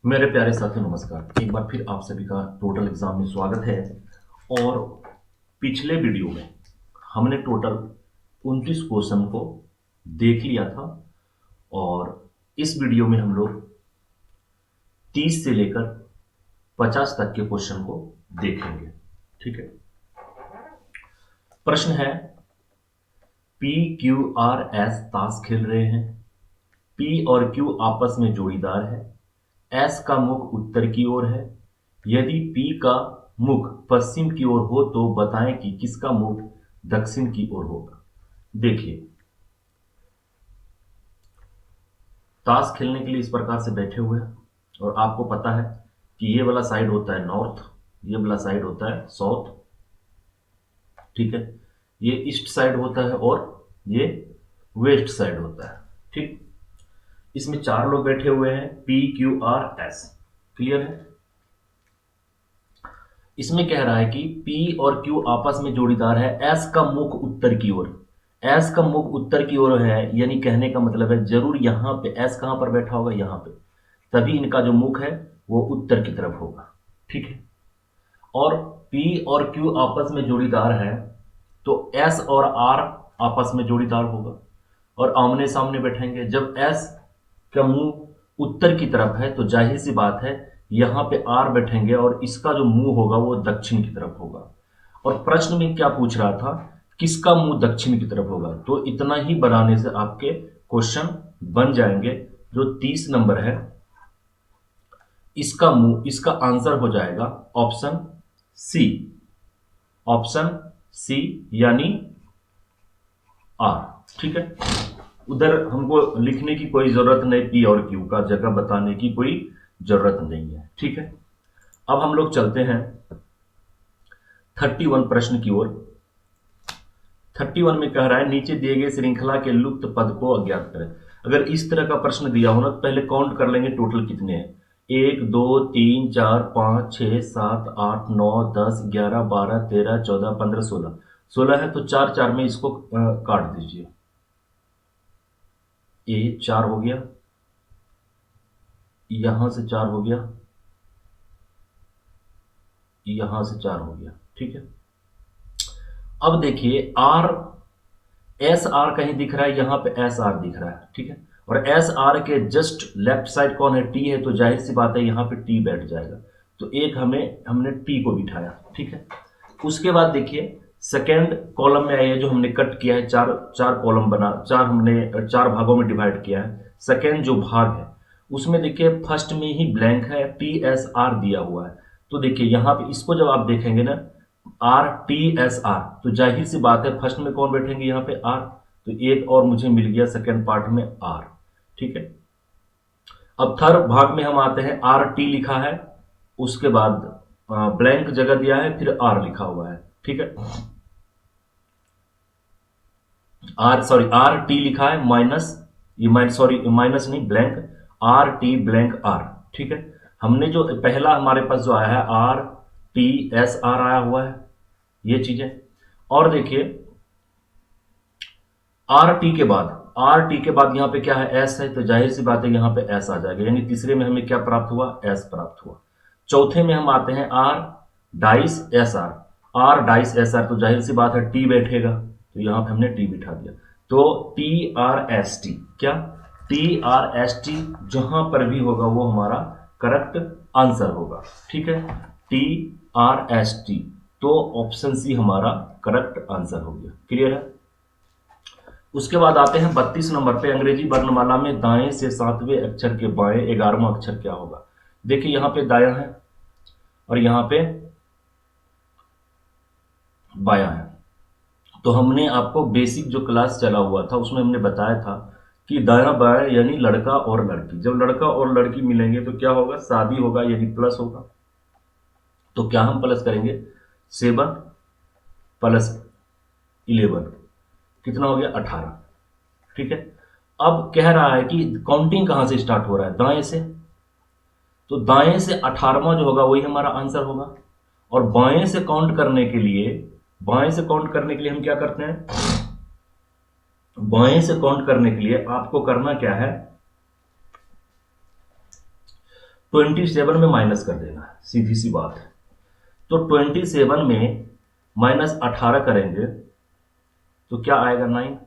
मेरे प्यारे साथियों नमस्कार। एक बार फिर आप सभी का टोटल एग्जाम में स्वागत है। और पिछले वीडियो में हमने टोटल 29 क्वेश्चन को देख लिया था और इस वीडियो में हम लोग 30 से लेकर 50 तक के क्वेश्चन को देखेंगे। ठीक है। प्रश्न है, पी क्यू आर एस ताश खेल रहे हैं। पी और क्यू आपस में जोड़ीदार है। एस का मुख उत्तर की ओर है। यदि पी का मुख पश्चिम की ओर हो तो बताएं कि किसका मुख दक्षिण की ओर होगा। देखिए, ताश खेलने के लिए इस प्रकार से बैठे हुए हैं और आपको पता है कि ये वाला साइड होता है नॉर्थ, ये वाला साइड होता है साउथ। ठीक है। ये ईस्ट साइड होता है और ये वेस्ट साइड होता है। ठीक। इसमें चार लोग बैठे हुए हैं, P Q R S. Clear है। इसमें कह रहा है कि P और Q आपस में जोड़ीदार है। S का मुख उत्तर की ओर, S का मुख उत्तर की ओर है, यानी कहने का मतलब है जरूर यहां पे S कहां पर बैठा होगा, यहां पे, तभी इनका जो मुख है वो उत्तर की तरफ होगा। ठीक है। और P और Q आपस में जोड़ीदार है तो S और R आपस में जोड़ीदार होगा और आमने सामने बैठेंगे। जब S का मुंह उत्तर की तरफ है तो जाहिर सी बात है यहां पे आर बैठेंगे और इसका जो मुंह होगा वो दक्षिण की तरफ होगा। और प्रश्न में क्या पूछ रहा था, किसका मुंह दक्षिण की तरफ होगा। तो इतना ही बनाने से आपके क्वेश्चन बन जाएंगे। जो 30 नंबर है इसका मुंह, इसका आंसर हो जाएगा ऑप्शन सी। ऑप्शन सी यानी आर। ठीक है। उधर हमको लिखने की कोई जरूरत नहीं, पी और क्यू का जगह बताने की कोई जरूरत नहीं है। ठीक है। अब हम लोग चलते हैं 31 प्रश्न की ओर। 31 में कह रहा है, नीचे दिए गए श्रृंखला के लुप्त पद को अज्ञात करें। अगर इस तरह का प्रश्न दिया हो ना तो पहले काउंट कर लेंगे टोटल कितने हैं। 1 2 3 4 5 6 7 8 9 10 11 12 13 14 15 16। 16 है तो 4 4 में इसको काट दीजिए। ये 4 हो गया, यहां से 4 हो गया, यहां से 4 हो गया। ठीक है। अब देखिए, आर एस आर कहीं दिख रहा है, यहां पे एस आर दिख रहा है। ठीक है। और एस आर के जस्ट लेफ्ट साइड कौन है, टी है, तो जाहिर सी बात है यहां पे टी बैठ जाएगा। तो एक हमने टी को बिठाया। ठीक है। उसके बाद देखिए सेकेंड कॉलम में आइए, जो हमने कट किया है, चार चार कॉलम बना, चार हमने चार भागों में डिवाइड किया है। सेकेंड जो भाग है उसमें देखिए फर्स्ट में ही ब्लैंक है, टी एस आर दिया हुआ है। तो देखिए यहां पे इसको जब आप देखेंगे ना, आर टी एस आर, तो जाहिर सी बात है फर्स्ट में कौन बैठेंगे, यहाँ पे आर। तो एक और मुझे मिल गया सेकेंड पार्ट में आर। ठीक है। अब थर्ड भाग में हम आते हैं, आर टी लिखा है, उसके बाद ब्लैंक जगह दिया है, फिर आर लिखा हुआ है। ठीक है। आर टी लिखा है माइनस, ये सॉरी माइनस नहीं, blank, R T blank R. ठीक है। हमने जो पहला हमारे पास जो आया है आर टी एस आर आया हुआ है, ये चीजें। और देखिए आर टी के बाद यहाँ पे क्या है, एस है, तो जाहिर सी बात है यहाँ पे एस आ जाएगा, यानी तीसरे में हमें क्या प्राप्त हुआ, एस प्राप्त हुआ। चौथे में हम आते हैं R dice S R, R dice S R, तो जाहिर सी बात है टी बैठेगा, तो यहाँ पे हमने टी बिठा दिया। तो टी आर एस टी, क्या टी आर एस टी जहां पर भी होगा वो हमारा करेक्ट आंसर होगा। ठीक है। टी आर एस टी, तो ऑप्शन सी हमारा करेक्ट आंसर हो गया। क्लियर है। उसके बाद आते हैं 32 नंबर पे, अंग्रेजी वर्णमाला में दाएं से 7वें अक्षर के बाएं 11वां अक्षर क्या होगा। देखिए यहां पे दायां है और यहां पे बायां है। तो हमने आपको बेसिक जो क्लास चला हुआ था उसमें हमने बताया था कि दायां बायां यानी लड़का और लड़की, जब लड़का और लड़की मिलेंगे तो क्या होगा, शादी होगा, यानी प्लस होगा। तो क्या हम प्लस करेंगे, 7 प्लस 11 कितना हो गया, 18। ठीक है। अब कह रहा है कि काउंटिंग कहां से स्टार्ट हो रहा है, दाएं से, तो दाएं से 18वां जो होगा वही हमारा आंसर होगा। और बाएं से काउंट करने के लिए, बाएं से काउंट करने के लिए हम क्या करते हैं, बाएं से काउंट करने के लिए आपको करना क्या है, 27 में माइनस कर देना है, सीधी सी बात है। तो 27 में माइनस 18 करेंगे तो क्या आएगा 9।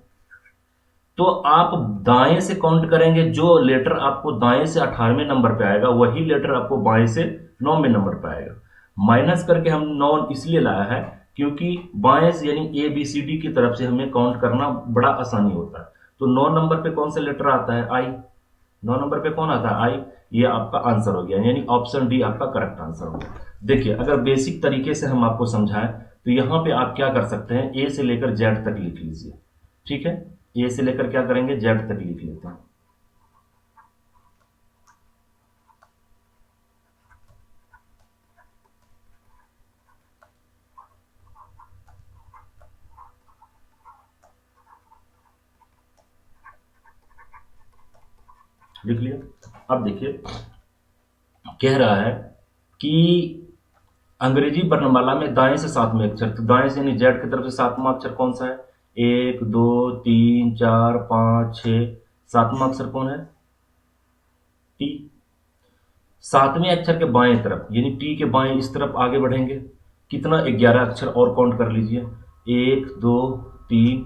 तो आप दाएं से काउंट करेंगे, जो लेटर आपको दाएं से 18वें नंबर पे आएगा वही लेटर आपको बाएं से 9वें नंबर पे आएगा। माइनस करके हम 9 इसलिए लाया है क्योंकि बाएं से यानी ए बी सी डी की तरफ से हमें काउंट करना बड़ा आसानी होता है। तो 9 नंबर पे कौन सा लेटर आता है? आई। 9 नंबर पे कौन आता है? आई। ये आपका आंसर हो गया, यानी ऑप्शन डी आपका करेक्ट आंसर हो गया। देखिए, अगर बेसिक तरीके से हम आपको समझाएं तो यहां पे आप क्या कर सकते हैं, ए से लेकर जेड तक लिख लीजिए। ठीक है, ए से लेकर क्या करेंगे, जेड तक लिख लेते हैं। लिख लिया। अब देखिए, कह रहा है कि अंग्रेजी वर्णमाला में दाएं से सातवें अक्षर, तो दाएं से यानी जेड की तरफ से सातवां अक्षर कौन सा है? 1 2 3 4 5 6, सातवां अक्षर कौन है? टी। सातवें अक्षर के बाएं तरफ यानी टी के बाएं इस तरफ आगे बढ़ेंगे, कितना? 11 अक्षर और काउंट कर लीजिए। 1 2 3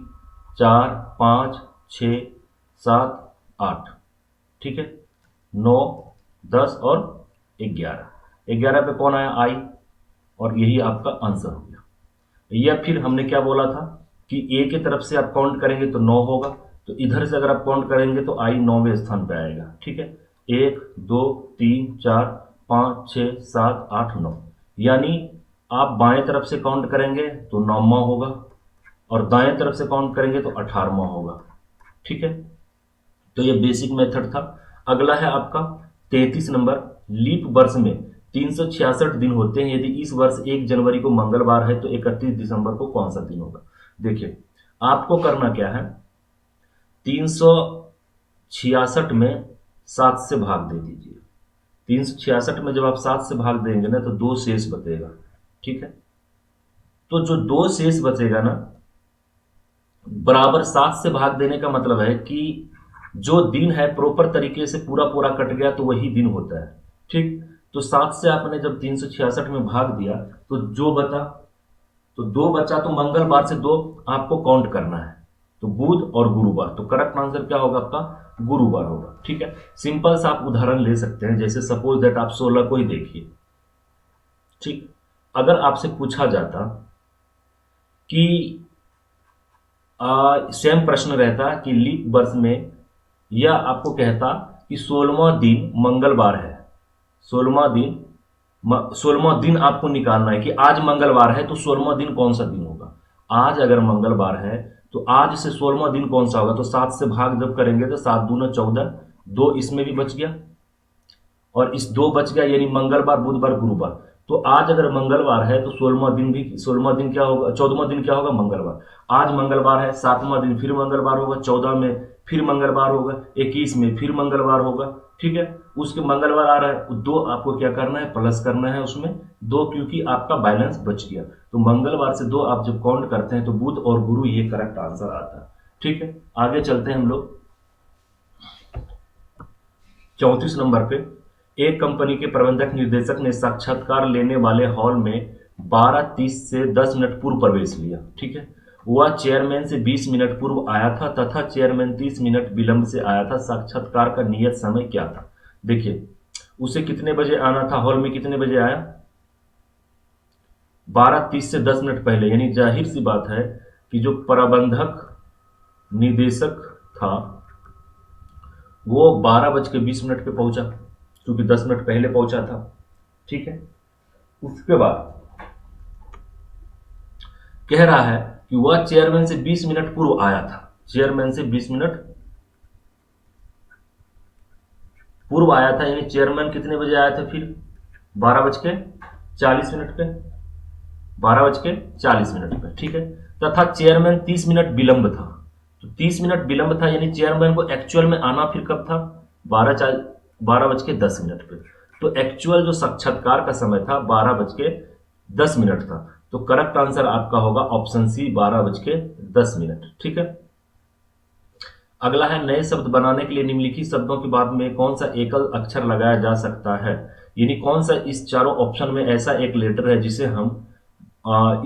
4 5 6 7 8। ठीक है, 9 10 और 11। 11 पे कौन आया? आई। और यही आपका आंसर हो गया। या फिर हमने क्या बोला था कि ए के तरफ से आप काउंट करेंगे तो 9 होगा, तो इधर से अगर आप काउंट करेंगे तो आई 9वें स्थान पे आएगा। ठीक है, 1 2 3 4 5 6 7 8 9, यानी आप बाएं तरफ से काउंट करेंगे तो 9वां होगा और दाएं तरफ से काउंट करेंगे तो 18वां होगा। ठीक है, तो ये बेसिक मेथड था। अगला है आपका 33 नंबर। लीप वर्ष में 366 दिन होते हैं, यदि इस वर्ष 1 जनवरी को मंगलवार है तो 31 दिसंबर को कौन सा दिन होगा? देखिए, आपको करना क्या है, 366 में 7 से भाग दे दीजिए। 366 में जब आप 7 से भाग देंगे ना तो 2 शेष बचेगा। ठीक है, तो जो 2 शेष बचेगा ना, बराबर 7 से भाग देने का मतलब है कि जो दिन है प्रॉपर तरीके से पूरा पूरा कट गया तो वही दिन होता है। ठीक, तो 7 से आपने जब 366 में भाग दिया तो जो बचा, तो 2 बचा, तो मंगलवार से 2 आपको काउंट करना है, तो बुध और गुरुवार। तो करेक्ट आंसर क्या होगा आपका? गुरुवार होगा। ठीक है, सिंपल सा आप उदाहरण ले सकते हैं, जैसे सपोज दैट आप 16 को ही देखिए। ठीक, अगर आपसे पूछा जाता कि सेम प्रश्न रहता कि लीप वर्ष में, या आपको कहता कि 16वां दिन मंगलवार है, 16वां दिन आपको निकालना है कि आज मंगलवार है तो 16वां दिन कौन सा दिन होगा। आज अगर मंगलवार है तो आज से 16वां दिन कौन सा होगा, तो 7 से भाग जब करेंगे तो 7 दूना 14, 2 इसमें भी बच गया और इस 2 बच गया, यानी मंगलवार बुधवार गुरुवार। तो आज अगर मंगलवार है तो 16वां दिन भी, 16वां दिन क्या होगा, 14वां दिन क्या होगा? मंगलवार। आज मंगलवार है, 7वां दिन फिर मंगलवार होगा, 14 में फिर मंगलवार होगा, 21 में फिर मंगलवार होगा। ठीक है, उसके मंगलवार आ रहा है, 2 आपको क्या करना है? प्लस करना है उसमें 2, क्योंकि आपका बैलेंस बच गया। तो मंगलवार से 2 आप जब काउंट करते हैं तो बुध और गुरु, ये करेक्ट आंसर आता है। ठीक है, आगे चलते हैं हम लोग 34 नंबर पे। एक कंपनी के प्रबंधक निर्देशक ने साक्षात्कार लेने वाले हॉल में 12:30 से 10 मिनट पूर्व प्रवेश लिया। ठीक है, वह चेयरमैन से 20 मिनट पूर्व आया था तथा चेयरमैन 30 मिनट विलंब से आया था। साक्षात्कार का नियत समय क्या था? देखिए, उसे कितने बजे आना था, हॉल में कितने बजे आया? 12:30 से 10 मिनट पहले, यानी जाहिर सी बात है कि जो प्रबंधक निदेशक था वो 12:20 पे पहुंचा, क्योंकि 10 मिनट पहले पहुंचा था। ठीक है, उसके बाद कह रहा है कि वह चेयरमैन से 20 मिनट पूर्व आया था। चेयरमैन से 20 मिनट पूर्व आया था, यानी चेयरमैन कितने बजे आया था फिर? 12:40 पे, 12:40 पे। ठीक है, तथा चेयरमैन 30 मिनट विलंब था। तो 30 मिनट विलंब था, यानी चेयरमैन को एक्चुअल में आना फिर कब था? 12:10 पे। तो एक्चुअल जो साक्षात्कार का समय था 12:10 था। तो करेक्ट आंसर आपका होगा ऑप्शन सी, 12:10। ठीक है, अगला है नए शब्द बनाने के लिए निम्नलिखित शब्दों के बाद में कौन सा एकल अक्षर लगाया जा सकता है, यानी कौन सा इस चारों ऑप्शन में ऐसा एक लेटर है जिसे हम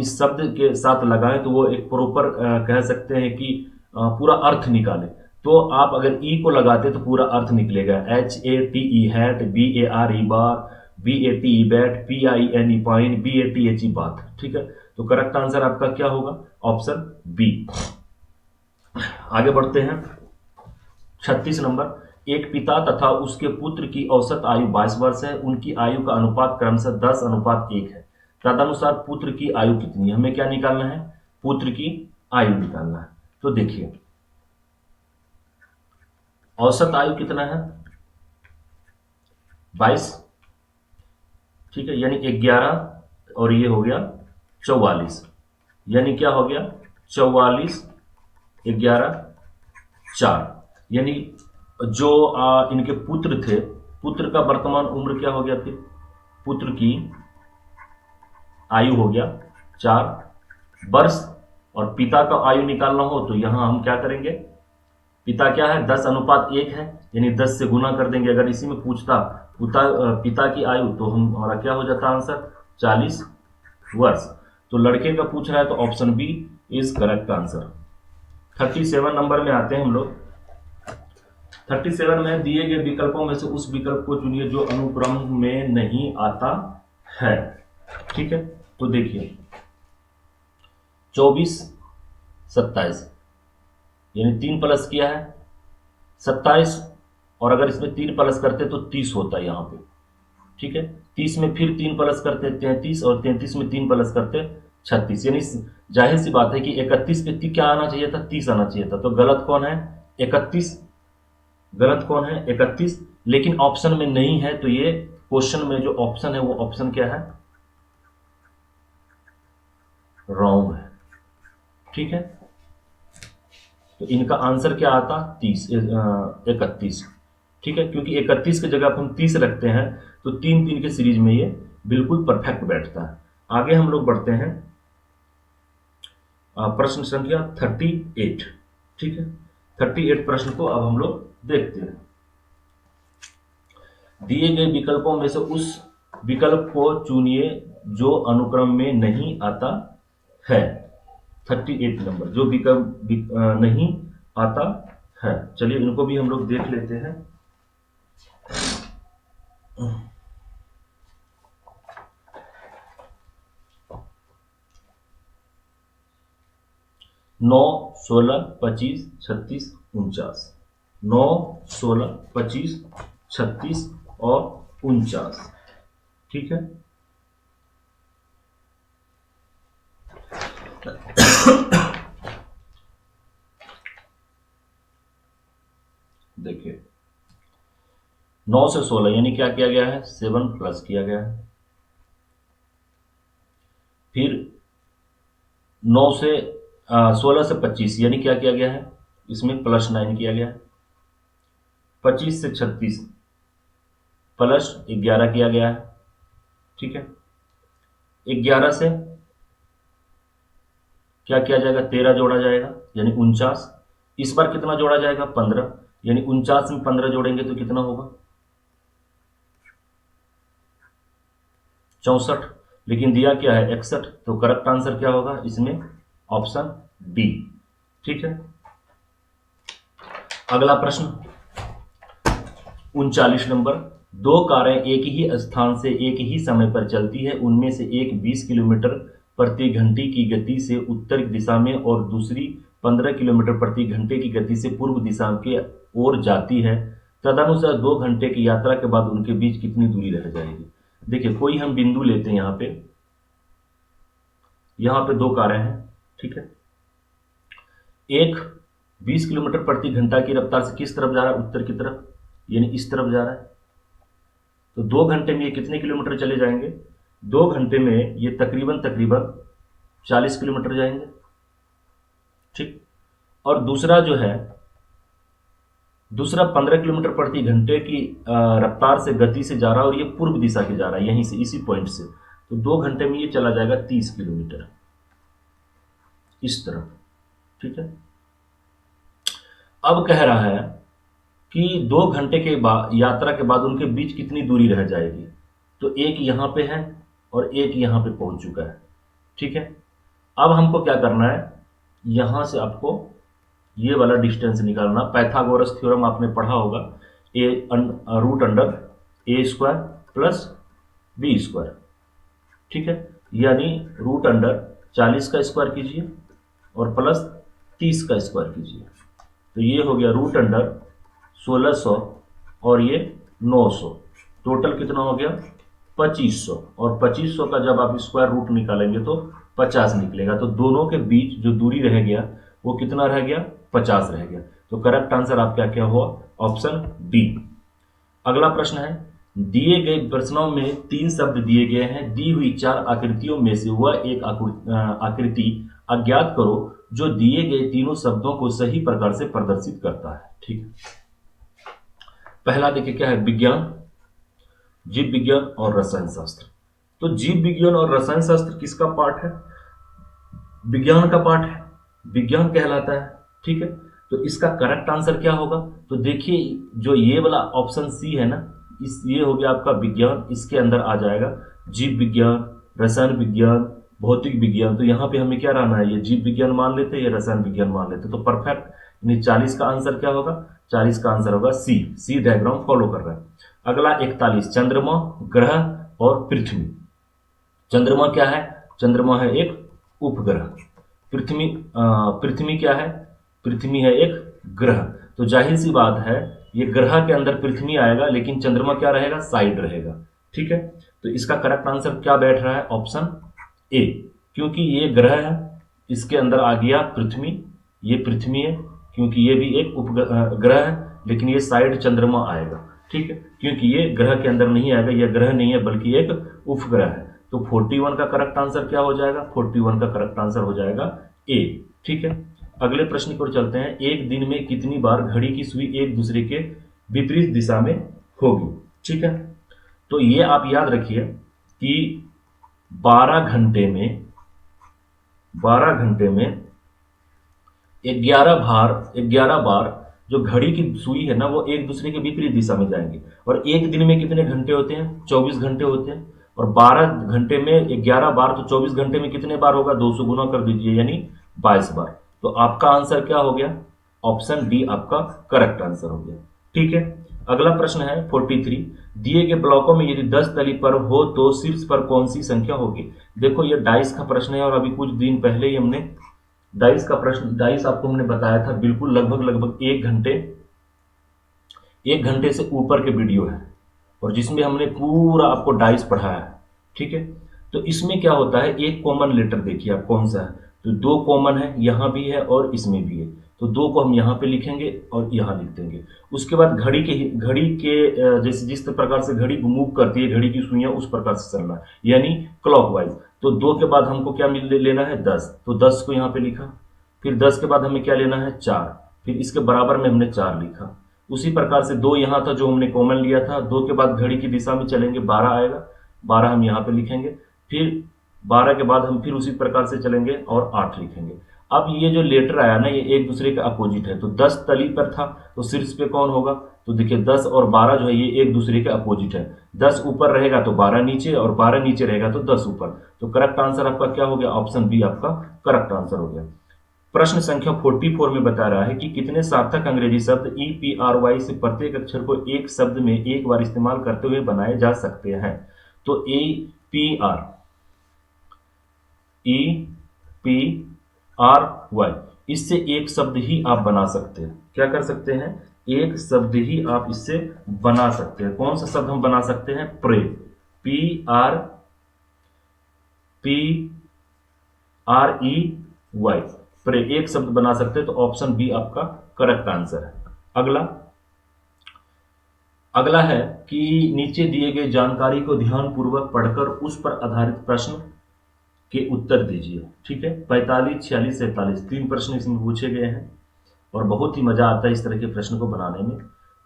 इस शब्द के साथ लगाएं तो वो एक प्रॉपर कह सकते हैं कि पूरा अर्थ निकाले। तो आप अगर ई को लगाते तो पूरा अर्थ निकलेगा, HATE हैट, BARE बार, BATE bat, PINE pine, BATHE बात। ठीक है, तो करेक्ट आंसर आपका क्या होगा, ऑप्शन बी। आगे बढ़ते हैं 36 नंबर। एक पिता तथा उसके पुत्र की औसत आयु 22 वर्ष है, उनकी आयु का अनुपात क्रमशः 10:1 है, तदनुसार पुत्र की आयु कितनी है। हमें क्या निकालना है, पुत्र की आयु निकालना है। तो देखिए औसत आयु कितना है, 22, ठीक है, यानी 11 और ये हो गया 44, यानी क्या हो गया 44, 11, 4, यानी जो इनके पुत्र थे, पुत्र का वर्तमान उम्र क्या हो गया, फिर पुत्र की आयु हो गया 4 वर्ष, और पिता का आयु निकालना हो तो यहां हम क्या करेंगे, पिता क्या है 10:1 है, यानी 10 से गुना कर देंगे। अगर इसी में पूछता पिता की आयु तो हमारा क्या हो जाता आंसर 40 वर्ष। तो लड़के का पूछ रहा है तो option B is correct answer. 37 number में आते हैं हम लोग। 37 में दिए गए विकल्पों में से उस विकल्प को चुनिए जो अनुक्रम में नहीं आता है। ठीक है, तो देखिए 24, 27, यानी 3 प्लस किया है 27, और अगर इसमें 3 प्लस करते तो 30 होता है यहाँ पे। ठीक है, 30 में फिर 3 प्लस करते 33, और 33 में 3 प्लस करते 36, यानी जाहिर सी बात है कि 31 पे क्या आना चाहिए था, 30 आना चाहिए था। तो गलत कौन है 31, गलत कौन है 31, लेकिन ऑप्शन में नहीं है, तो ये क्वेश्चन में जो ऑप्शन है वो ऑप्शन क्या है, रॉन्ग है। ठीक है, तो इनका आंसर क्या आता 31। ठीक है, क्योंकि 31 की जगह पर हम 30 रखते हैं तो 3 के सीरीज में ये बिल्कुल परफेक्ट बैठता है। आगे हम लोग बढ़ते हैं प्रश्न संख्या 38। ठीक है, 38 प्रश्न को अब हम लोग देखते हैं। दिए गए विकल्पों में से उस विकल्प को चुनिए जो अनुक्रम में नहीं आता है। 38 नंबर जो विकल्प नहीं आता है, चलिए इनको भी हम लोग देख लेते हैं। नौ, 16, 25, 36, 49, 9, 16, 25, 36 और 49। ठीक है, देखिए 9 से 16 यानी क्या किया गया है 7 प्लस किया गया है, फिर 9 से 16 से 25 यानी क्या किया गया है इसमें +9 किया गया है, 25 से 36 +11 किया गया है। ठीक है, 11 से क्या किया जाएगा 13 जोड़ा जाएगा यानी 49, इस बार कितना जोड़ा जाएगा 15, यानी 49 में 15 जोड़ेंगे तो कितना होगा 64, लेकिन दिया क्या है 61, तो करेक्ट आंसर क्या होगा इसमें ऑप्शन डी। ठीक है, अगला प्रश्न 39 नंबर। 2 कारें एक ही स्थान से एक ही समय पर चलती है, उनमें से एक 20 किलोमीटर प्रति घंटे की गति से उत्तर दिशा में और दूसरी 15 किलोमीटर प्रति घंटे की गति से पूर्व दिशा के ओर जाती है, तदनुसार 2 घंटे की यात्रा के बाद उनके बीच कितनी दूरी रह जाएगी। देखिए कोई हम बिंदु लेते हैं, यहाँ पे 2 कारें हैं। ठीक है, एक 20 किलोमीटर प्रति घंटा की रफ्तार से किस तरफ जा रहा है, उत्तर की तरफ, यानी इस तरफ जा रहा है। तो 2 घंटे में ये कितने किलोमीटर चले जाएंगे, 2 घंटे में ये तकरीबन 40 किलोमीटर जाएंगे। ठीक, और दूसरा जो है दूसरा 15 किलोमीटर प्रति घंटे की रफ्तार से गति से जा रहा है और ये पूर्व दिशा की जा रहा है, यहीं से इसी पॉइंट से, तो 2 घंटे में ये चला जाएगा 30 किलोमीटर इस तरफ। ठीक है, अब कह रहा है कि 2 घंटे के बाद यात्रा के बाद उनके बीच कितनी दूरी रह जाएगी। तो एक यहाँ पे है और एक यहाँ पे पहुंच चुका है, ठीक है। अब हमको क्या करना है, यहाँ से आपको ये वाला डिस्टेंस निकालना। पाइथागोरस थ्योरम आपने पढ़ा होगा, रूट अंडर ए स्क्वायर प्लस बी स्क्वायर, ठीक है। यानी रूट अंडर 40 का स्क्वायर कीजिए और प्लस 30 का स्क्वायर कीजिए, तो ये हो गया रूट अंडर 1600 और ये 900, टोटल कितना हो गया 2500। और 2500 का जब आप स्क्वायर रूट निकालेंगे तो 50 निकलेगा। तो दोनों के बीच जो दूरी रह गया वो कितना रह गया, 50 रह गया। तो करेक्ट आंसर आपका क्या हुआ, ऑप्शन डी। अगला प्रश्न है, दिए गए प्रश्नों में 3 शब्द दिए गए हैं, दी हुई 4 आकृतियों में से वह एक आकृति अज्ञात करो जो दिए गए तीनों शब्दों को सही प्रकार से प्रदर्शित करता है, ठीक है। पहला देखिए क्या है, विज्ञान, जीव विज्ञान और रसायन शास्त्र। तो जीव विज्ञान और रसायन शास्त्र किसका पार्ट है, विज्ञान का पार्ट है, विज्ञान कहलाता है, ठीक है। तो इसका करेक्ट आंसर क्या होगा, तो देखिए जो ये वाला ऑप्शन सी है ना, ये हो गया आपका विज्ञान, इसके अंदर आ जाएगा जीव विज्ञान, रसायन विज्ञान, भौतिक विज्ञान। तो यहाँ पे हमें क्या रहना है, ये जीव विज्ञान मान लेते, ये रसायन विज्ञान मान लेते, तो परफेक्ट। यानी 40 का आंसर क्या होगा, 40 का आंसर होगा सी डायग्राम फॉलो कर रहा है। अगला 41, चंद्रमा, ग्रह और पृथ्वी। चंद्रमा क्या है, चंद्रमा है एक उपग्रह, पृथ्वी क्या है, पृथ्वी है एक ग्रह। तो जाहिर सी बात है ये ग्रह के अंदर पृथ्वी आएगा, लेकिन चंद्रमा क्या रहेगा, साइड रहेगा, ठीक है। तो इसका करेक्ट आंसर क्या बैठ रहा है, ऑप्शन ए, क्योंकि ये ग्रह है, इसके अंदर आ गया पृथ्वी, ये पृथ्वी है क्योंकि ये भी एक उपग्रह है, लेकिन ये साइड चंद्रमा आएगा, ठीक है, क्योंकि ये ग्रह के अंदर नहीं आएगा, ये ग्रह नहीं है बल्कि एक उपग्रह है। तो 41 का करेक्ट आंसर क्या हो जाएगा, 41 का करेक्ट आंसर हो जाएगा ए, ठीक है। अगले प्रश्न की ओर चलते हैं, एक दिन में कितनी बार घड़ी की सुई एक दूसरे के विपरीत दिशा में होगी, ठीक है। तो ये आप याद रखिए कि 12 घंटे में 11 बार जो घड़ी की सुई है ना वो एक दूसरे के विपरीत दिशा में जाएंगे। और एक दिन में कितने घंटे होते हैं, 24 घंटे होते हैं, और 12 घंटे में 11 बार, तो 24 घंटे में कितने बार होगा, 200 गुना कर दीजिए, यानी 22 बार। तो आपका आंसर क्या हो गया, ऑप्शन डी आपका करेक्ट आंसर हो गया, ठीक है। अगला प्रश्न है 43, दिए गए ब्लॉकों में यदि 10 तली पर हो तो शीर्ष पर कौन सी संख्या होगी। देखो ये डाइस का प्रश्न है, और अभी कुछ दिन पहले ही हमने डाइस का प्रश्न, डाइस आपको हमने बताया था, बिल्कुल लगभग 1 घंटे से ऊपर के वीडियो है, और जिसमें हमने पूरा आपको डाइस पढ़ाया है, ठीक है। तो इसमें क्या होता है, एक कॉमन लेटर देखिए आप कौन सा है, तो 2 कॉमन है, यहाँ भी है और इसमें भी है, तो 2 को हम यहाँ पे लिखेंगे और यहाँ लिख देंगे। उसके बाद घड़ी के जैसे जिस प्रकार से घड़ी मूव करती है, घड़ी की सुइयां उस प्रकार से चलना, यानी क्लॉकवाइज। तो 2 के बाद हमको क्या लेना है, 10, तो 10 को यहाँ पे लिखा, फिर 10 के बाद हमें क्या लेना है, 4, फिर इसके बराबर में हमने 4 लिखा। उसी प्रकार से 2 यहाँ था जो हमने कॉमन लिया था, 2 के बाद घड़ी की दिशा में चलेंगे, 12 आएगा, 12 हम यहाँ पे लिखेंगे, फिर 12 के बाद हम फिर उसी प्रकार से चलेंगे और 8 लिखेंगे। अब ये जो लेटर आया ना, ये एक दूसरे के अपोजिट है, तो 10 तली पर था तो शीर्ष पे कौन होगा, तो देखिए 10 और 12 जो है ये एक दूसरे के अपोजिट है, 10 ऊपर रहेगा तो 12 नीचे, और 12 नीचे रहेगा तो 10 ऊपर। तो करेक्ट आंसर आपका क्या हो गया, ऑप्शन बी आपका करेक्ट आंसर हो गया। प्रश्न संख्या 44 में बता रहा है कि कितने सार्थक अंग्रेजी शब्द EPRY से प्रत्येक अक्षर को एक शब्द में एक बार इस्तेमाल करते हुए बनाए जा सकते हैं। तो EPRY, इससे एक शब्द ही आप बना सकते हैं, क्या कर सकते हैं, एक शब्द ही आप इससे बना सकते हैं। कौन सा शब्द हम बना सकते हैं, प्रे, PREY, प्रे, एक शब्द बना सकते हैं, तो ऑप्शन बी आपका करेक्ट आंसर है। अगला है कि नीचे दिए गए जानकारी को ध्यानपूर्वक पढ़कर उस पर आधारित प्रश्न के उत्तर दीजिए, ठीक है। 45, 46, 47 3 प्रश्न इसमें पूछे गए हैं, और बहुत ही मजा आता है इस तरह के प्रश्न को बनाने में।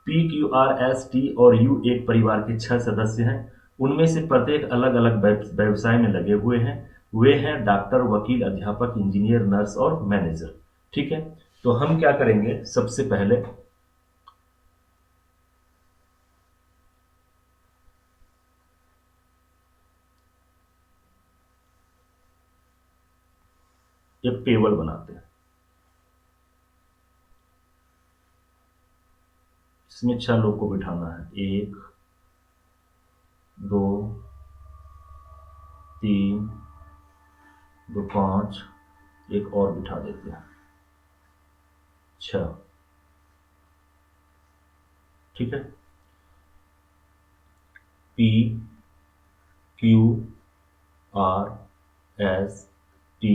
PQRST और U एक परिवार के 6 सदस्य हैं, उनमें से प्रत्येक अलग अलग व्यवसाय में लगे हुए हैं, वे हैं डॉक्टर, वकील, अध्यापक, इंजीनियर, नर्स और मैनेजर, ठीक है। तो हम क्या करेंगे, सबसे पहले एक टेबल बनाते हैं, इसमें 6 लोग को बिठाना है, 1 2 3 2 5, एक और बिठा देते हैं, 6, ठीक है। P Q R S T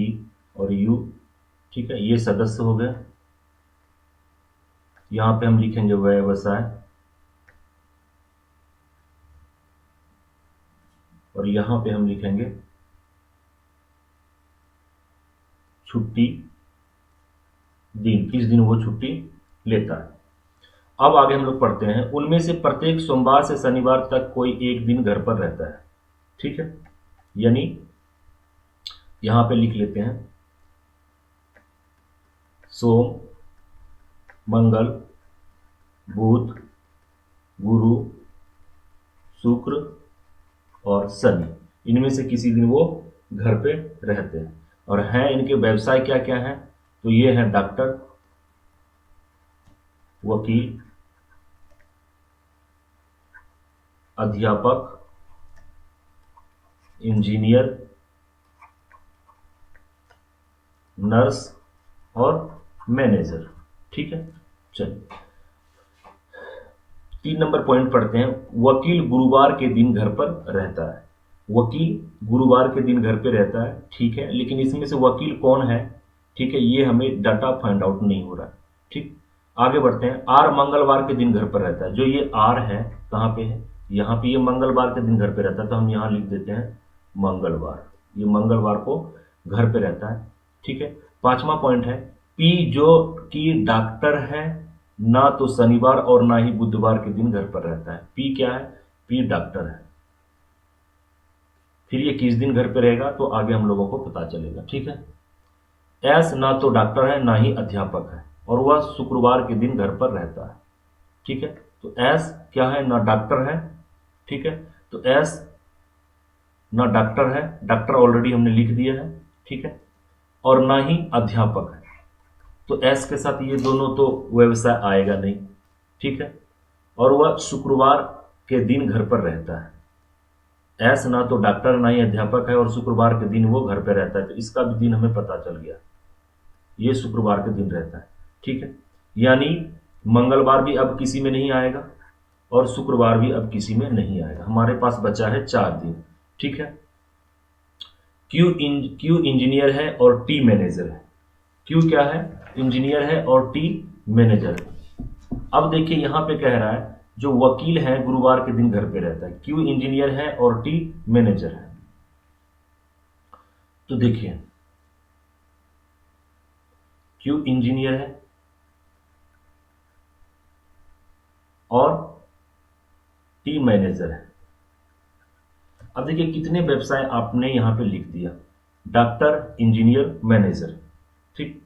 और U, ठीक है, ये सदस्य हो गए। यहां पे हम लिखेंगे व्यवसाय, और यहां पे हम लिखेंगे छुट्टी दिन, किस दिन वो छुट्टी लेता है। अब आगे हम लोग पढ़ते हैं, उनमें से प्रत्येक सोमवार से शनिवार तक कोई एक दिन घर पर रहता है, ठीक है। यानी यहां पे लिख लेते हैं सोम, मंगल, बुध, गुरु, शुक्र और शनि, इनमें से किसी दिन वो घर पे रहते हैं। और हैं इनके व्यवसाय क्या क्या हैं, तो ये हैं डॉक्टर, वकील, अध्यापक, इंजीनियर, नर्स और मैनेजर, ठीक है। चलिए 3 नंबर पॉइंट पढ़ते हैं, वकील गुरुवार के दिन घर पर रहता है। वकील गुरुवार के दिन घर पे रहता है, ठीक है, लेकिन इसमें से वकील कौन है, ठीक है, ये हमें डाटा फाइंड आउट नहीं हो रहा है, ठीक। आगे बढ़ते हैं, आर मंगलवार के दिन घर पर रहता है। जो ये आर है कहाँ पे है, यहाँ पे, ये मंगलवार के दिन घर पे रहता है, तो हम यहाँ लिख देते हैं मंगलवार, ये मंगलवार को घर पे रहता है, ठीक है। 5वां पॉइंट है, पी जो कि डॉक्टर है, ना तो शनिवार और ना ही बुधवार के दिन घर पर रहता है। पी क्या है, पी डॉक्टर है। फिर ये किस दिन घर पे रहेगा तो आगे हम लोगों को पता चलेगा, ठीक है। एस ना तो डॉक्टर है ना ही अध्यापक है, और वह शुक्रवार के दिन घर पर रहता है, ठीक है। तो एस क्या है, ना डॉक्टर है, ठीक है। तो एस ना डॉक्टर है, डॉक्टर ऑलरेडी हमने लिख दिया है, ठीक है, और ना ही अध्यापक है, तो एस के साथ ये दोनों तो व्यवसाय आएगा नहीं, ठीक है। और वह शुक्रवार के दिन घर पर रहता है। एस ना तो डॉक्टर ना ही अध्यापक है और शुक्रवार के दिन वो घर पर रहता है, तो इसका भी दिन हमें पता चल गया, ये शुक्रवार के दिन रहता है, ठीक है। यानी मंगलवार भी अब किसी में नहीं आएगा और शुक्रवार भी अब किसी में नहीं आएगा, हमारे पास बचा है 4 दिन, ठीक है। क्यू इंजीनियर है और टी मैनेजर है। क्यू क्या है, इंजीनियर है और टी मैनेजर है। अब देखिए यहां पे कह रहा है जो वकील है गुरुवार के दिन घर पे रहता है, क्यू इंजीनियर है और टी मैनेजर है। तो देखिए क्यू इंजीनियर है और टी मैनेजर है। अब देखिए कितने व्यवसाय आपने यहां पे लिख दिया, डॉक्टर, इंजीनियर, मैनेजर, ठीक।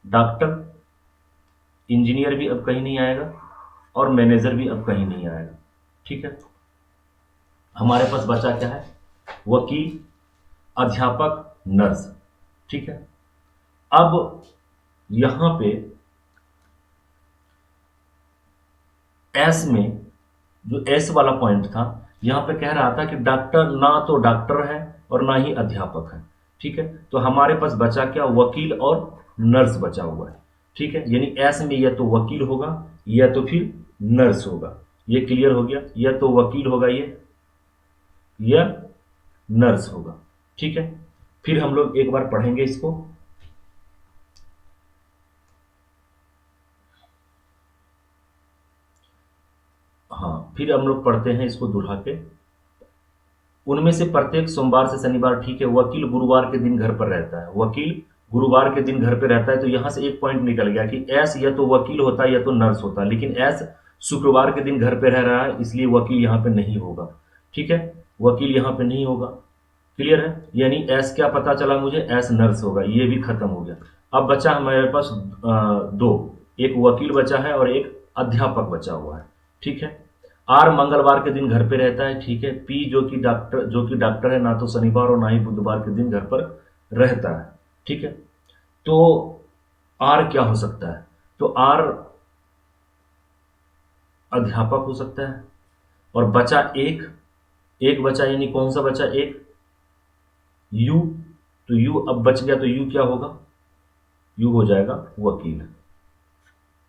डॉक्टर, इंजीनियर भी अब कहीं नहीं आएगा और मैनेजर भी अब कहीं नहीं आएगा, ठीक है। हमारे पास बचा क्या है, वकील, अध्यापक, नर्स, ठीक है। अब यहां पे एस में जो एस वाला पॉइंट था, यहां पे कह रहा था कि डॉक्टर ना तो डॉक्टर है और ना ही अध्यापक है, ठीक है। तो हमारे पास बचा क्या, वकील और नर्स बचा हुआ है, ठीक है। यानी एस में या तो वकील होगा या तो फिर नर्स होगा, ये क्लियर हो गया, या तो वकील होगा ये या नर्स होगा, ठीक है। फिर हम लोग एक बार पढ़ेंगे इसको, हाँ फिर हम लोग पढ़ते हैं इसको दोहरा के। उनमें से प्रत्येक सोमवार से शनिवार, ठीक है, वकील गुरुवार के दिन घर पर रहता है। वकील गुरुवार के दिन घर पे रहता है, तो यहां से एक पॉइंट निकल गया कि एस या तो वकील होता है या तो नर्स होता है, लेकिन एस शुक्रवार के दिन घर पे रह रहा है, इसलिए वकील यहां पे नहीं होगा, ठीक है, वकील यहां पे नहीं होगा, क्लियर है। यानी एस क्या पता चला मुझे, एस नर्स होगा, ये भी खत्म हो गया। अब बचा हमारे पास दो, एक वकील बचा है और एक अध्यापक बचा हुआ है, ठीक है। आर मंगलवार के दिन घर पे रहता है, ठीक है। पी जो कि डॉक्टर है, ना तो शनिवार और ना ही बुधवार के दिन घर पर रहता है, ठीक है। तो आर क्या हो सकता है? तो आर अध्यापक हो सकता है। और बचा एक, एक बचा, यानी कौन सा बचा? एक यू। तो यू अब बच गया, तो यू क्या होगा? यू हो जाएगा वकील,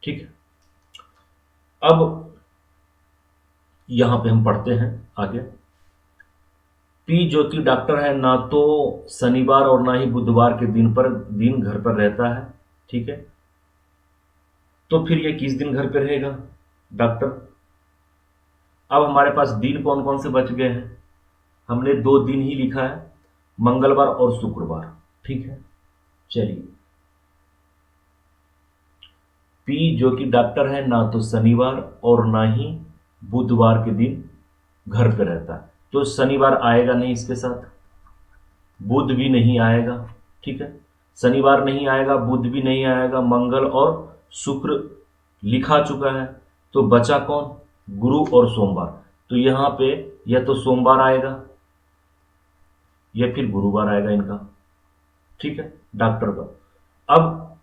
ठीक है। अब यहां पे हम पढ़ते हैं आगे। पी जो कि डॉक्टर है, ना तो शनिवार और ना ही बुधवार के दिन घर पर रहता है, ठीक है। तो फिर ये किस दिन घर पे रहेगा डॉक्टर? अब हमारे पास दिन कौन कौन से बच गए हैं? हमने दो दिन ही लिखा है, मंगलवार और शुक्रवार, ठीक है। चलिए, पी जो कि डॉक्टर है, ना तो शनिवार और ना ही बुधवार के दिन घर पे रहता है, तो शनिवार आएगा नहीं इसके साथ, बुध भी नहीं आएगा, ठीक है। शनिवार नहीं आएगा, बुध भी नहीं आएगा, मंगल और शुक्र लिखा चुका है। तो बचा कौन? गुरु और सोमवार। तो यहां पे या तो सोमवार आएगा या फिर गुरुवार आएगा इनका, ठीक है, डॉक्टर का। अब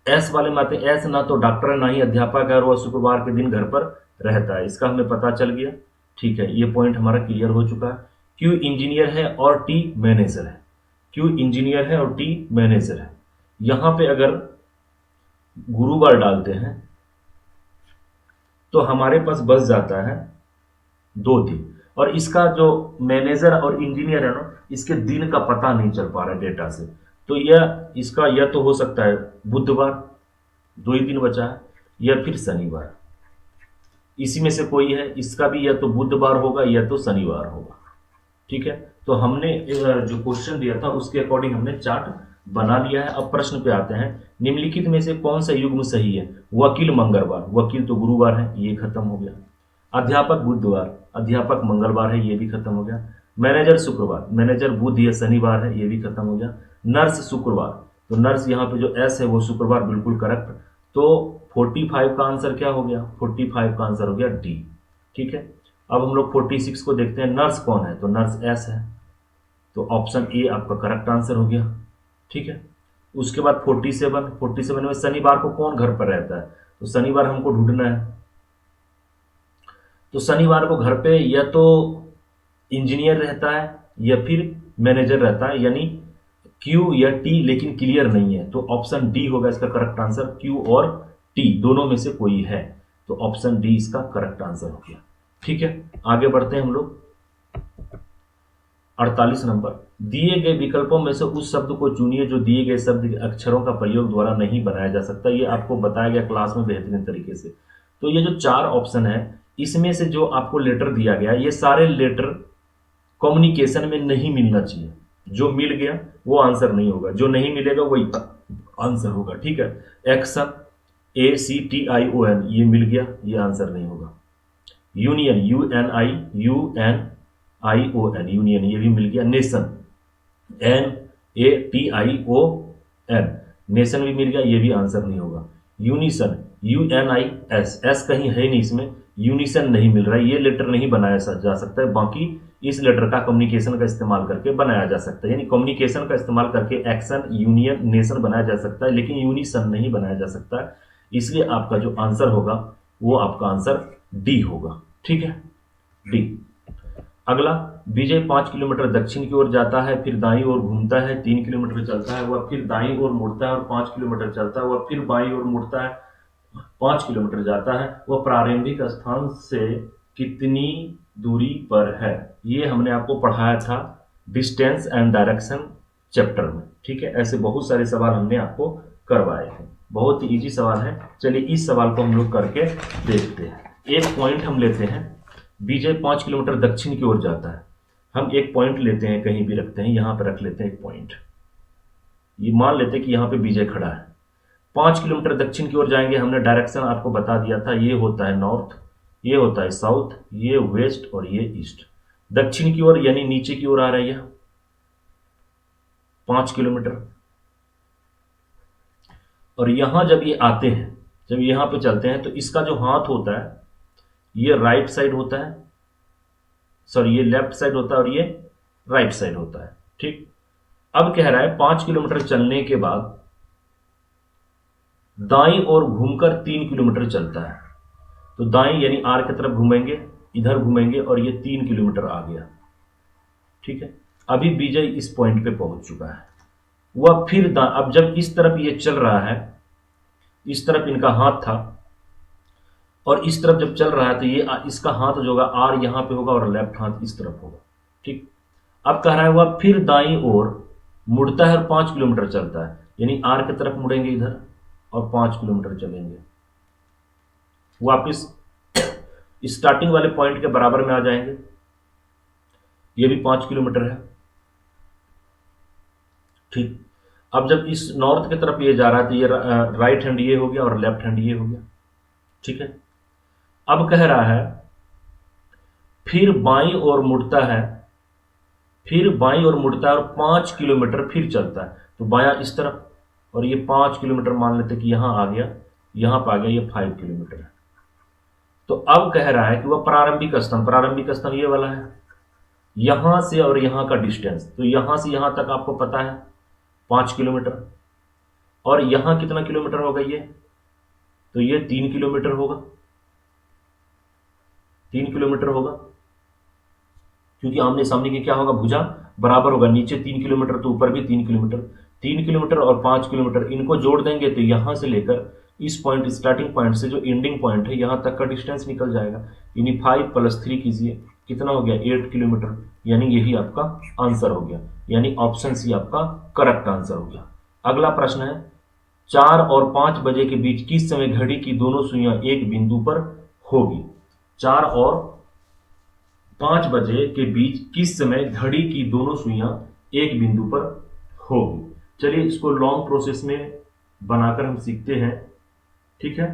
एस वाले में आते हैं। एस ना तो डॉक्टर है ना ही अध्यापक है और वह शुक्रवार के दिन घर पर रहता है, इसका हमें पता चल गया, ठीक है। ये पॉइंट हमारा क्लियर हो चुका है। क्यू इंजीनियर है और टी मैनेजर है। क्यू इंजीनियर है और टी मैनेजर है। यहां पे अगर गुरुवार डालते हैं तो हमारे पास बच जाता है दो दिन। और इसका जो मैनेजर और इंजीनियर है ना, इसके दिन का पता नहीं चल पा रहा है डेटा से। तो यह इसका यह तो हो सकता है बुधवार, दो ही दिन बचा है, या फिर शनिवार, इसी में से कोई है। इसका भी या तो बुधवार होगा या तो शनिवार होगा, ठीक है। तो हमने जो क्वेश्चन दिया था उसके अकॉर्डिंग हमने चार्ट बना लिया है। अब प्रश्न पे आते हैं। निम्नलिखित में से कौन सा युग्म सही है? वकील मंगलवार, वकील तो गुरुवार है, ये खत्म हो गया। अध्यापक बुधवार, अध्यापक मंगलवार है, ये भी खत्म हो गया। मैनेजर शुक्रवार, मैनेजर बुध या शनिवार है, ये भी खत्म हो गया। नर्स शुक्रवार, तो नर्स यहाँ पे जो एस है वो शुक्रवार, बिल्कुल करेक्ट। तो 45 का आंसर क्या हो गया? 45 का आंसर हो गया डी, ठीक है। अब हम लोग 46 को देखते हैं। नर्स कौन है? तो नर्स एस है, तो ऑप्शन ए आपका करेक्ट आंसर हो गया, ठीक है। उसके बाद 47 में शनिवार को कौन घर पर रहता है? तो शनिवार हमको ढूंढना है। तो शनिवार को घर पे या तो इंजीनियर रहता है या फिर मैनेजर रहता है, यानी क्यू या टी, लेकिन क्लियर नहीं है। तो ऑप्शन डी होगा इसका करेक्ट आंसर। क्यू और टी दोनों में से कोई है, तो ऑप्शन डी इसका करेक्ट आंसर हो गया, ठीक है। आगे बढ़ते हैं हम लोग। 48 नंबर, दिए गए विकल्पों में से उस शब्द को चुनिए जो दिए गए शब्द के अक्षरों का प्रयोग द्वारा नहीं बनाया जा सकता। ये आपको बताया गया क्लास में बेहतरीन तरीके से। तो ये जो चार ऑप्शन है, इसमें से जो आपको लेटर दिया गया, ये सारे लेटर कम्युनिकेशन में नहीं मिलना चाहिए। जो मिल गया वो आंसर नहीं होगा, जो नहीं मिलेगा वही आंसर होगा, ठीक है। एक्शन, ACTION, ये मिल गया, ये आंसर नहीं होगा। यूनियन, UNIUNION, यूनियन, ये भी मिल गया। नेशन, NATION, नेशन भी मिल गया, ये भी आंसर नहीं होगा। यूनिसन, UNIS, एस कहीं है नहीं इसमें, यूनिसन नहीं मिल रहा है, ये लेटर नहीं बनाया जा सकता है। बाकी इस लेटर का कम्युनिकेशन का इस्तेमाल करके बनाया जा सकता है, यानी कम्युनिकेशन का इस्तेमाल करके एक्शन, यूनियन, नेशन बनाया जा सकता है, लेकिन यूनिसन नहीं बनाया जा सकता है। इसलिए आपका जो आंसर होगा वो आपका आंसर डी होगा, ठीक है, डी। अगला, विजय 5 किलोमीटर दक्षिण की ओर जाता है, फिर दाईं ओर घूमता है, 3 किलोमीटर चलता है, वह फिर दाईं ओर मुड़ता है और 5 किलोमीटर चलता है, वह फिर बाईं ओर मुड़ता है, 5 किलोमीटर जाता है। वह प्रारंभिक स्थान से कितनी दूरी पर है? ये हमने आपको पढ़ाया था डिस्टेंस एंड डायरेक्शन चैप्टर में, ठीक है। ऐसे बहुत सारे सवाल हमने आपको करवाए थे, बहुत ही इजी सवाल है। चलिए इस सवाल को हम लोग करके देखते हैं। एक पॉइंट हम लेते हैं, विजय 5 किलोमीटर दक्षिण की ओर जाता है। हम एक पॉइंट लेते हैं, कहीं भी रखते हैं, यहां पर रख लेते हैं एक पॉइंट। ये मान लेते हैं कि यहां पे विजय खड़ा है, 5 किलोमीटर दक्षिण की ओर जाएंगे। हमने डायरेक्शन आपको बता दिया था, ये होता है नॉर्थ, ये होता है साउथ, ये वेस्ट और ये ईस्ट। दक्षिण की ओर यानी नीचे की ओर आ रही है 5 किलोमीटर। और यहाँ जब ये आते हैं, जब यहाँ पे चलते हैं, तो इसका जो हाथ होता है ये राइट साइड होता है, सॉरी ये लेफ्ट साइड होता है और ये राइट साइड होता है। ठीक, अब कह रहा है 5 किलोमीटर चलने के बाद दाईं ओर घूमकर 3 किलोमीटर चलता है। तो दाईं यानी आर की तरफ घूमेंगे, इधर घूमेंगे और ये 3 किलोमीटर आ गया। ठीक है, अभी विजय इस पॉइंट पे पहुंच चुका है। वह फिर अब जब इस तरफ ये चल रहा है, इस तरफ इनका हाथ था और इस तरफ जब चल रहा है तो ये इसका हाथ जो होगा आर यहां पे होगा और लेफ्ट हाथ इस तरफ होगा। ठीक, अब कह रहा है वह फिर दाईं ओर मुड़ता है और 5 किलोमीटर चलता है, यानी आर की तरफ मुड़ेंगे इधर और 5 किलोमीटर चलेंगे, वापिस स्टार्टिंग वाले पॉइंट के बराबर में आ जाएंगे। ये भी 5 किलोमीटर है। ठीक, अब जब इस नॉर्थ की तरफ ये जा रहा है तो ये राइट हैंड ये हो गया और लेफ्ट हैंड ये हो गया। ठीक है, अब कह रहा है फिर बाईं ओर मुड़ता है, फिर बाईं ओर मुड़ता है और 5 किलोमीटर फिर चलता है। तो बायां इस तरफ और ये 5 किलोमीटर मान लेते कि यहां आ गया, यहां पर आ गया, ये 5 किलोमीटर है। तो अब कह रहा है कि वह प्रारंभिक स्तंभ ये वाला है, यहां से और यहां का डिस्टेंस, तो यहां से यहां तक आपको पता है 5 किलोमीटर, और यहां कितना किलोमीटर होगा ये, तो ये 3 किलोमीटर होगा, 3 किलोमीटर होगा, क्योंकि आमने सामने की क्या होगा, भुजा बराबर होगा, नीचे 3 किलोमीटर तो ऊपर भी 3 किलोमीटर, 3 किलोमीटर और 5 किलोमीटर इनको जोड़ देंगे तो यहां से लेकर इस पॉइंट, स्टार्टिंग पॉइंट से जो एंडिंग पॉइंट है यहां तक का डिस्टेंस निकल जाएगा। यानी 5 + 3 कीजिए, कितना हो गया, 8 किलोमीटर। यानी यही आपका आंसर हो गया, यानी ऑप्शन सी आपका करेक्ट आंसर हो गया। अगला प्रश्न है, 4 और 5 बजे के बीच किस समय घड़ी की दोनों सुइयां एक बिंदु पर होगी। 4 और 5 बजे के बीच किस समय घड़ी की दोनों सुइयां एक बिंदु पर होगी। चलिए इसको लॉन्ग प्रोसेस में बनाकर हम सीखते हैं। ठीक है।